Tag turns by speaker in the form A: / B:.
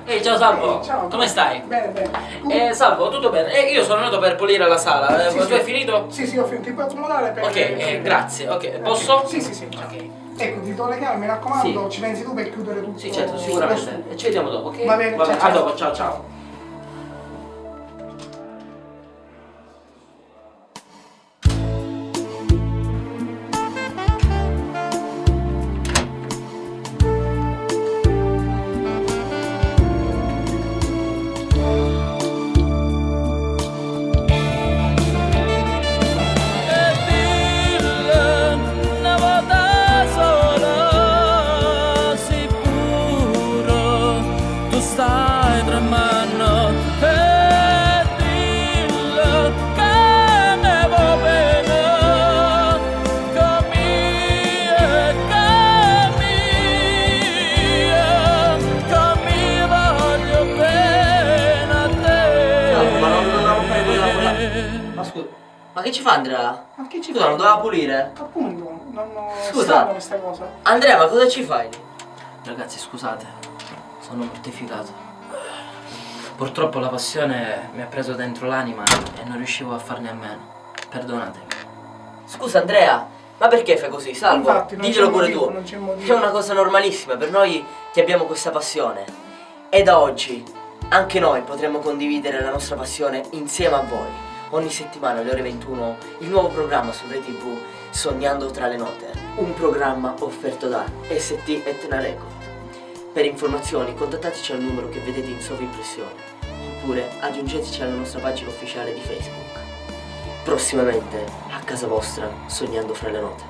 A: Ehi, ciao Salvo,
B: Ciao.
A: come stai?
B: Bene, bene.
A: Salvo, tutto bene? Io sono venuto per pulire la sala,
B: Sì,
A: tu
B: sì.
A: hai finito?
B: Sì, sì, ho finito. Ti puoi accomodare per...
A: Ok, grazie, ok, posso?
B: Sì, sì, sì.
A: Ok.
B: Ecco, ti do le chiavi, mi raccomando,
A: Sì.
B: ci pensi tu per chiudere tutto.
A: Sì, certo, sicuramente. E ci vediamo dopo, ok?
B: Va bene, ciao,
A: a
B: ciao.
A: dopo, ciao ciao.
C: Stai tremando e dillo che ne va bene con mi voglio bene a te.
D: No, ma non dovevamo fare quella. Ma scusa, ma che ci fa Andrea?
B: Ma che ci
D: Scusa,
B: fai?
D: non doveva pulire?
B: Appunto, non
D: Scusa.
B: strano questa cosa.
D: Andrea, ma cosa ci fai?
A: Ragazzi, scusate, sono mortificato. Purtroppo la passione mi ha preso dentro l'anima e non riuscivo a farne a meno. Perdonatemi.
D: Scusa Andrea, ma perché fai così? Salvo,
B: Infatti, non
D: diglielo
B: c'è
D: pure
B: motivo,
D: tu.
B: non c'è motivo.
D: È una cosa normalissima per noi che abbiamo questa passione. E da oggi anche noi potremo condividere la nostra passione insieme a voi. Ogni settimana alle ore 21 il nuovo programma su Rai TV Sognando tra le note. Un programma offerto da ST Etna Record. Per informazioni contattateci al numero che vedete in sovraimpressione oppure aggiungeteci alla nostra pagina ufficiale di Facebook. Prossimamente a casa vostra Sognando fra le note.